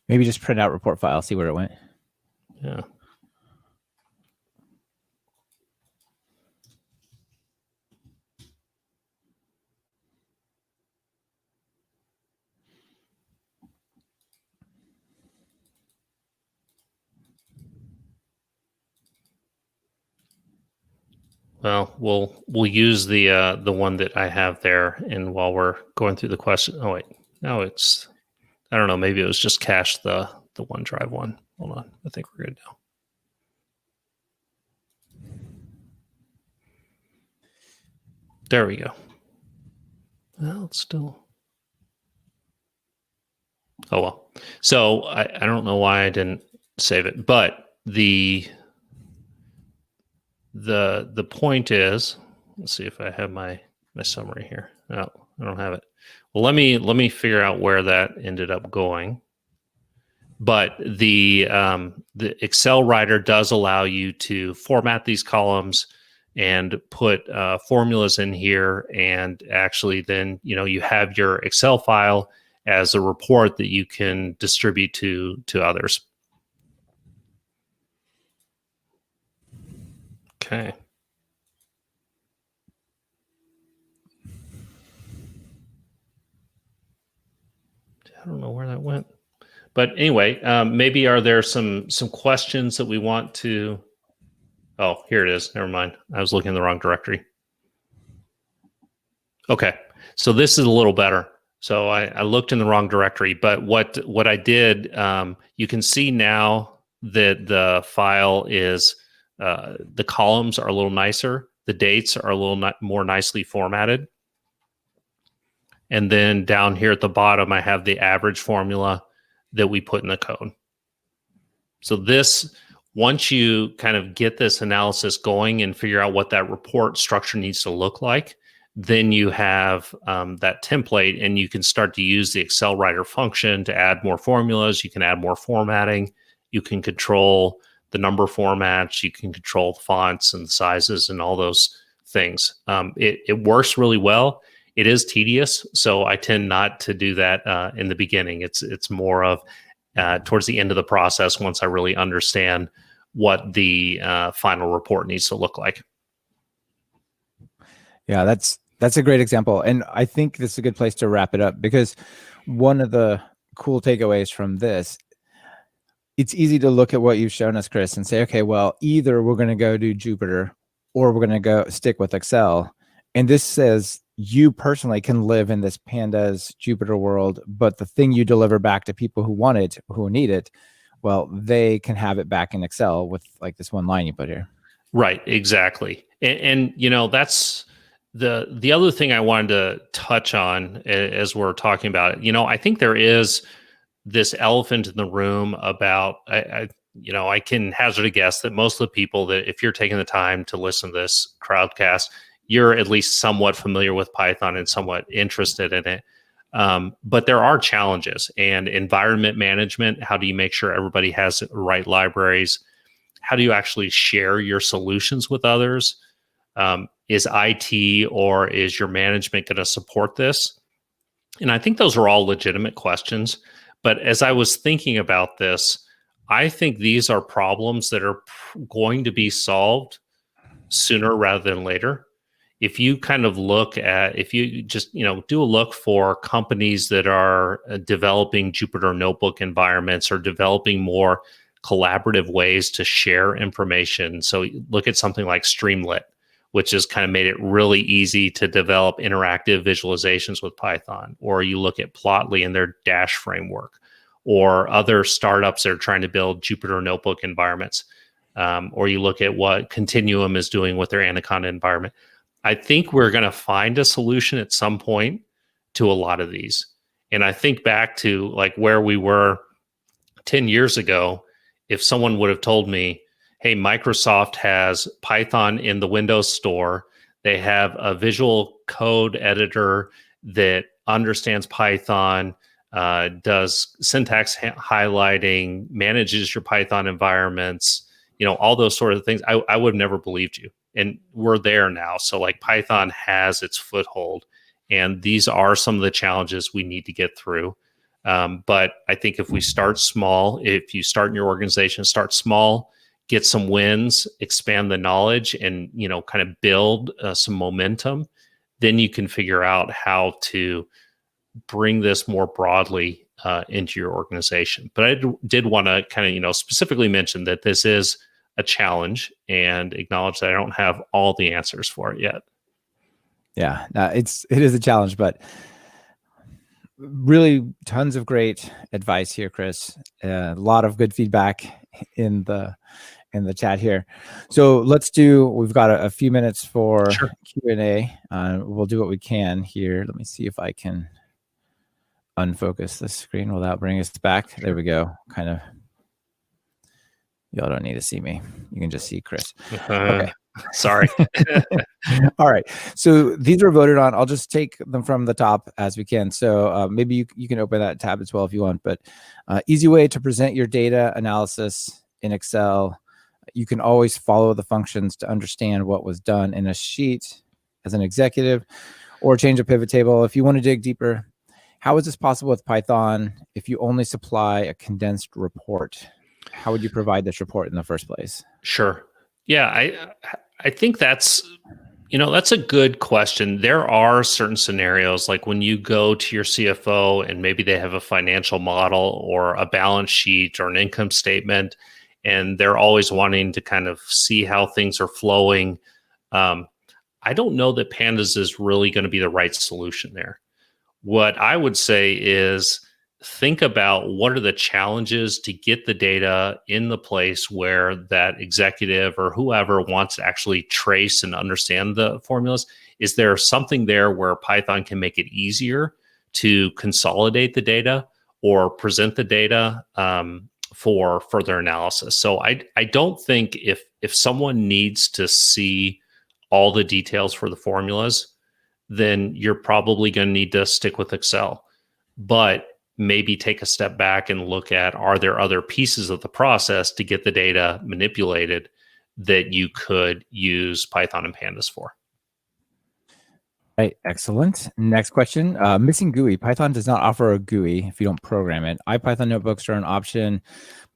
Maybe just print out report file, see where it went. Yeah. Well, we'll use the one that I have there, and while we're going through the question, oh wait, no, it's, I don't know, maybe it was just cached the OneDrive one. Hold on, I think we're good now. There we go. Well, it's still. Oh well. So I don't know why I didn't save it, but the point is, let's see if I have my summary here. No, I don't have it. Well, let me figure out where that ended up going. But the Excel writer does allow you to format these columns and put formulas in here, and actually then you have your Excel file as a report that you can distribute to others. Okay. I don't know where that went. But anyway, maybe are there some questions that we want to... Oh, here it is. Never mind. I was looking in the wrong directory. Okay. So this is a little better. So I looked in the wrong directory, but what I did, you can see now that the file is, the columns are a little nicer. The dates are a little more nicely formatted. And then down here at the bottom, I have the average formula that we put in the code. So this, once you kind of get this analysis going and figure out what that report structure needs to look like, then you have that template, and you can start to use the Excel writer function to add more formulas. You can add more formatting. You can control the number formats. You can control the fonts and the sizes and all those things. It works really well. It is tedious, so I tend not to do that in the beginning. It's more of towards the end of the process, once I really understand what the final report needs to look like. Yeah, that's a great example. And I think this is a good place to wrap it up, because one of the cool takeaways from this, it's easy to look at what you've shown us, Chris, and say, okay, well, either we're going to go do Jupyter or we're going to go stick with Excel. And this says you personally can live in this pandas Jupyter world, but the thing you deliver back to people who want it, who need it, well, they can have it back in Excel with like this one line you put here. Right, exactly. And that's the other thing I wanted to touch on as we're talking about it. I think there is this elephant in the room about, I can hazard a guess that most of the people that, if you're taking the time to listen to this crowdcast, you're at least somewhat familiar with Python and somewhat interested in it. But there are challenges, and environment management. How do you make sure everybody has the right libraries? How do you actually share your solutions with others? Is IT or is your management going to support this? And I think those are all legitimate questions. But as I was thinking about this, I think these are problems that are going to be solved sooner rather than later. If you kind of look at, if you just, do a look for companies that are developing Jupyter Notebook environments or developing more collaborative ways to share information. So look at something like Streamlit, which has kind of made it really easy to develop interactive visualizations with Python. Or you look at Plotly and their Dash framework, or other startups that are trying to build Jupyter Notebook environments. Or you look at what Continuum is doing with their Anaconda environment. I think we're going to find a solution at some point to a lot of these. And I think back to like where we were 10 years ago, if someone would have told me, hey, Microsoft has Python in the Windows Store, they have a visual code editor that understands Python, does syntax highlighting, manages your Python environments, all those sort of things, I would have never believed you. and we're there now. So like Python has its foothold, and these are some of the challenges we need to get through. But I think if we start small, if you start in your organization, start small, get some wins, expand the knowledge, and kind of build some momentum, then you can figure out how to bring this more broadly into your organization. But I did want to kind of specifically mention that this is a challenge and acknowledge that I don't have all the answers for it yet. Yeah, it is a challenge, but really tons of great advice here, Chris. A lot of good feedback in the chat here. So we've got a few minutes for Sure. Q&A. We'll do what we can here. Let me see if I can unfocus the screen. Will that bring us back? Sure. There we go. Kind of. Y'all don't need to see me. You can just see Chris. Okay. Sorry. All right. So these were voted on. I'll just take them from the top as we can. So maybe you can open that tab as well if you want. But easy way to present your data analysis in Excel. You can always follow the functions to understand what was done in a sheet as an executive, or change a pivot table. If you want to dig deeper, how is this possible with Python if you only supply a condensed report? How would you provide this report in the first place? Sure. Yeah, I think that's a good question. There are certain scenarios, like when you go to your CFO and maybe they have a financial model or a balance sheet or an income statement, and they're always wanting to kind of see how things are flowing. I don't know that Pandas is really going to be the right solution there. What I would say is think about what are the challenges to get the data in the place where that executive or whoever wants to actually trace and understand the formulas. Is there something there where Python can make it easier to consolidate the data or present the data for further analysis? So I don't think if someone needs to see all the details for the formulas, then you're probably going to need to stick with Excel. But maybe take a step back and look at, are there other pieces of the process to get the data manipulated that you could use Python and Pandas for? Right, excellent. Next question. Missing GUI. Python does not offer a GUI if you don't program it. IPython notebooks are an option,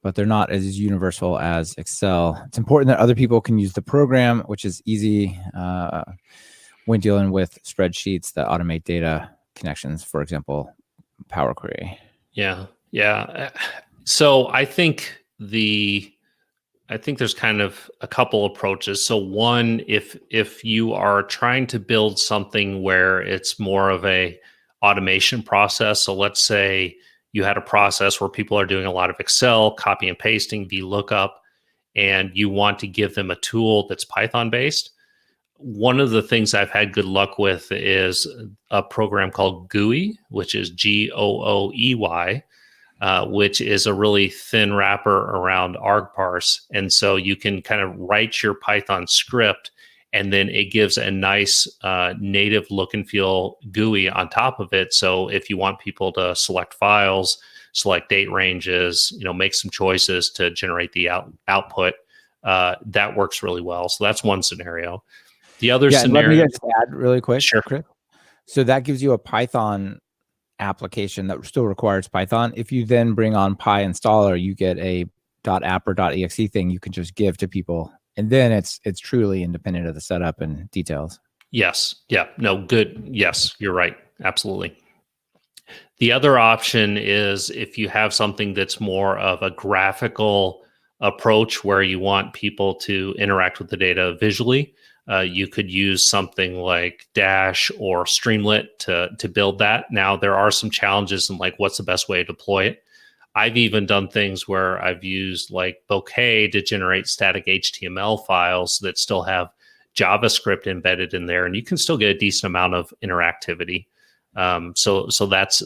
but they're not as universal as Excel. It's important that other people can use the program, which is easy when dealing with spreadsheets that automate data connections, for example, Power Query. Yeah. So I think there's kind of a couple approaches. So one, if you are trying to build something where it's more of a automation process, so let's say you had a process where people are doing a lot of Excel, copy and pasting, VLOOKUP, and you want to give them a tool that's Python based. One of the things I've had good luck with is a program called GUI, which is GOOEY, which is a really thin wrapper around argparse. And so you can kind of write your Python script, and then it gives a nice native look and feel GUI on top of it. So if you want people to select files, select date ranges, make some choices to generate the output, that works really well. So that's one scenario. The other scenario. Let me just add really quick. Sure. Chris. So that gives you a Python application that still requires Python. If you then bring on PyInstaller, you get a .app or .exe thing you can just give to people, and then it's truly independent of the setup and details. Yes. Yeah. No, good. Yes, you're right. Absolutely. The other option is if you have something that's more of a graphical approach where you want people to interact with the data visually, you could use something like Dash or Streamlit to build that. Now, there are some challenges in like what's the best way to deploy it. I've even done things where I've used like Bokeh to generate static HTML files that still have JavaScript embedded in there, and you can still get a decent amount of interactivity. So that's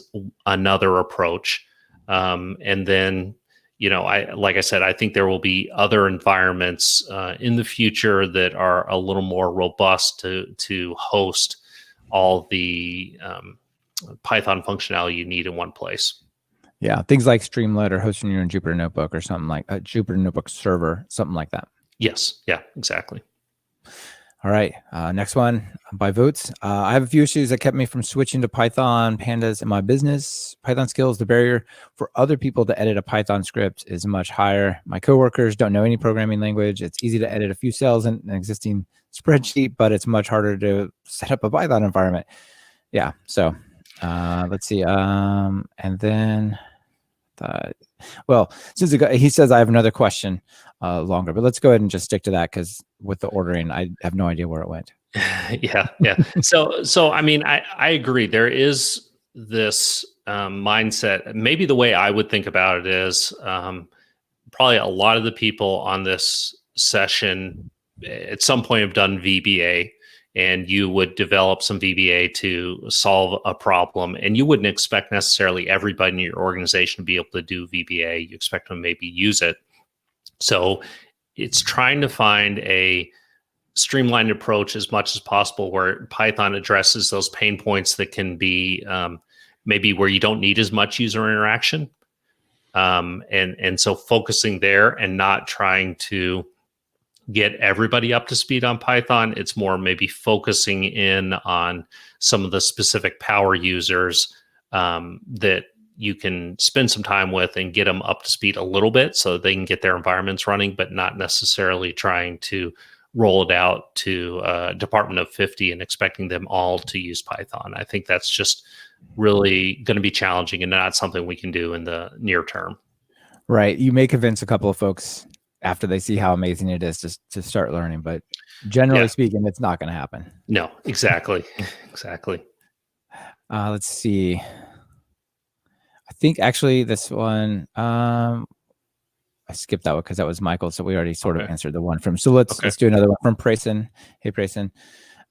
another approach. And then, like I said, I think there will be other environments in the future that are a little more robust to host all the Python functionality you need in one place. Yeah, things like Streamlit or hosting your own Jupyter Notebook or something like a Jupyter Notebook server, something like that. Yes. Yeah, exactly. All right. Next one by votes. I have a few issues that kept me from switching to Python pandas in my business. Python skills, the barrier for other people to edit a Python script is much higher. My coworkers don't know any programming language. It's easy to edit a few cells in an existing spreadsheet, but it's much harder to set up a Python environment. Yeah. So let's see. And then, well, since he says I have another question longer, but let's go ahead and just stick to that because with the ordering, I have no idea where it went. Yeah. So I mean, I agree. There is this mindset. Maybe the way I would think about it is probably a lot of the people on this session at some point have done VBA, and you would develop some VBA to solve a problem, and you wouldn't expect necessarily everybody in your organization to be able to do VBA. You expect them to maybe use it. So it's trying to find a streamlined approach as much as possible where Python addresses those pain points that can be maybe where you don't need as much user interaction. And so focusing there and not trying to get everybody up to speed on Python. It's more maybe focusing in on some of the specific power users that you can spend some time with and get them up to speed a little bit so they can get their environments running, but not necessarily trying to roll it out to a department of 50 and expecting them all to use Python. I think that's just really going to be challenging and not something we can do in the near term. Right. You may convince a couple of folks after they see how amazing it is to start learning, but generally speaking, it's not going to happen. No, exactly. Exactly. Let's see. I think actually this one, I skipped that one because that was Michael. So we already sort of answered the one from, so let's do another one from Prayson. Hey, Prayson.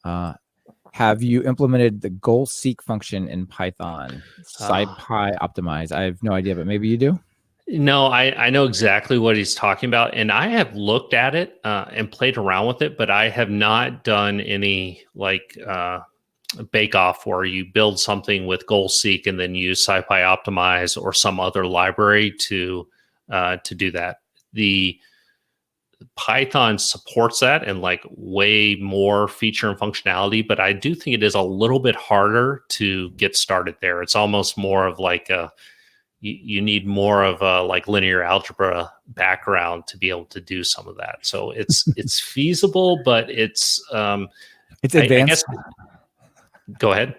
Have you implemented the goal seek function in Python? SciPy optimize. I have no idea, but maybe you do. No, I know exactly what he's talking about, and I have looked at it and played around with it, but I have not done any like bake off where you build something with goal seek and then use SciPy optimize or some other library to do that. The Python supports that and like way more feature and functionality, but I do think it is a little bit harder to get started there. It's almost more of like you need more of a like linear algebra background to be able to do some of that. So it's feasible, but it's advanced. Go ahead.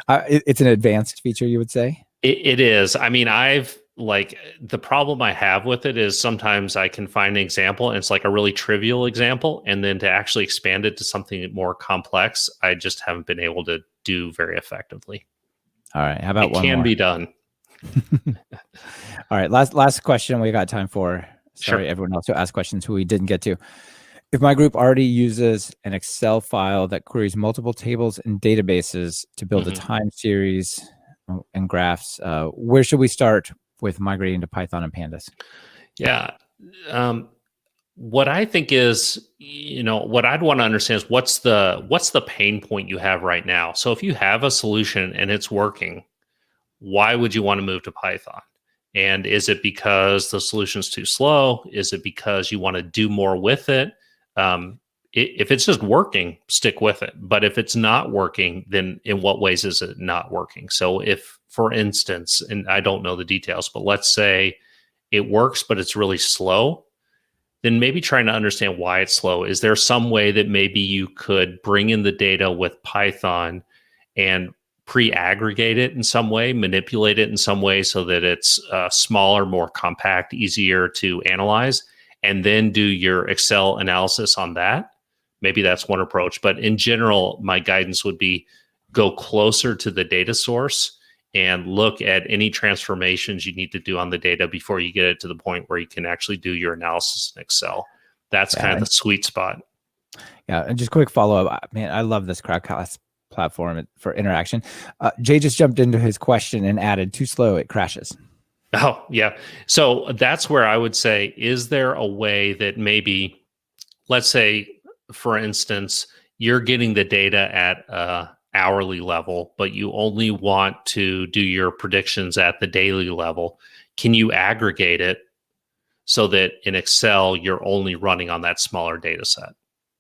It's an advanced feature, you would say? It is. I mean, the problem I have with it is sometimes I can find an example and it's like a really trivial example. And then to actually expand it to something more complex, I just haven't been able to do very effectively. All right. How about one more? It can be done. All right. Last question we got time for. Sorry, Sure. Everyone else who asked questions who we didn't get to. If my group already uses an Excel file that queries multiple tables and databases to build a time series and graphs, where should we start with migrating to Python and Pandas? Yeah. What I think is, what I'd want to understand is what's the pain point you have right now. So if you have a solution and it's working, why would you want to move to Python? And is it because the solution's too slow? Is it because you want to do more with it? If it's just working, stick with it. But if it's not working, then in what ways is it not working? So if, for instance, and I don't know the details, but let's say it works, but it's really slow, then maybe trying to understand why it's slow. Is there some way that maybe you could bring in the data with Python and pre-aggregate it in some way, manipulate it in some way so that it's smaller, more compact, easier to analyze, and then do your Excel analysis on that? Maybe that's one approach. But in general, my guidance would be go closer to the data source and look at any transformations you need to do on the data before you get it to the point where you can actually do your analysis in Excel. That's kind of the sweet spot. Yeah, and just quick follow-up. Man, I love this Crowdcast platform for interaction. Jay just jumped into his question and added, too slow, it crashes. Oh, yeah. So that's where I would say, is there a way that maybe, let's say, for instance, you're getting the data at hourly level, but you only want to do your predictions at the daily level. Can you aggregate it so that in Excel, you're only running on that smaller data set?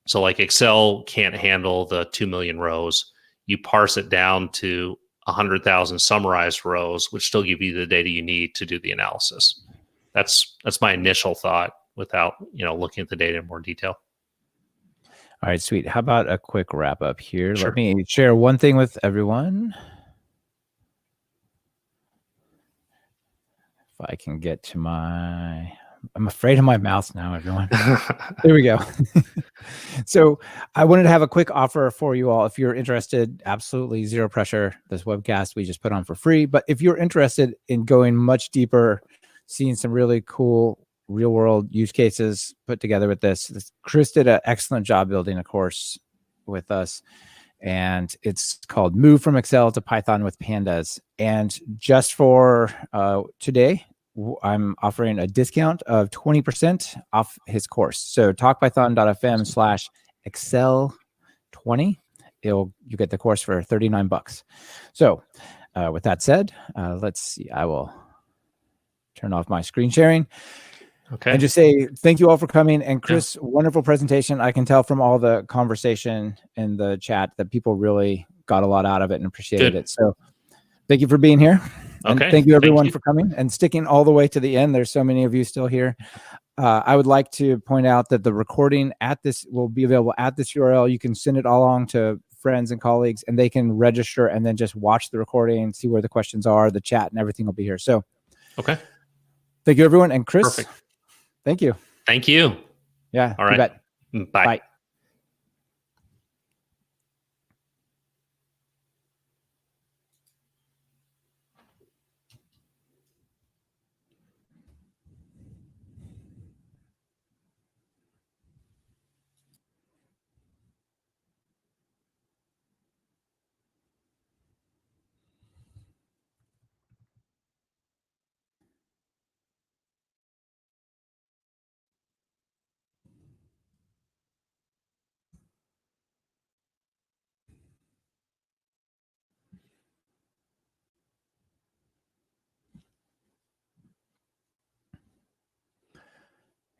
So like Excel can't handle the 2 million rows. You parse it down to 100,000 summarized rows, which still give you the data you need to do the analysis. That's my initial thought without, looking at the data in more detail. All right, sweet. How about a quick wrap up here? Sure. Let me share one thing with everyone. If I can get to I'm afraid of my mouse now, everyone. There we go. So I wanted to have a quick offer for you all. If you're interested, absolutely zero pressure. This webcast we just put on for free. But if you're interested in going much deeper, seeing some really cool real world use cases put together with this, Chris did an excellent job building a course with us. And it's called Move from Excel to Python with Pandas. And just for today, I'm offering a discount of 20% off his course. So talkpython.fm/excel20. You get the course for $39. So with that said, let's see. I will turn off my screen sharing. Okay. And just say thank you all for coming. And Chris, wonderful presentation. I can tell from all the conversation in the chat that people really got a lot out of it and appreciated it. So thank you for being here. And thank you everyone for coming and sticking all the way to the end. There's so many of you still here. I would like to point out that the recording will be available at this URL. You can send it all along to friends and colleagues, and they can register and then just watch the recording, see where the questions are, the chat, and everything will be here. So, okay. Thank you, everyone. And Chris, perfect. Thank you. Thank you. Yeah. All right. You bet. Bye. Bye.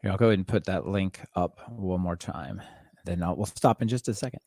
Here, I'll go ahead and put that link up one more time. Then we'll stop in just a second.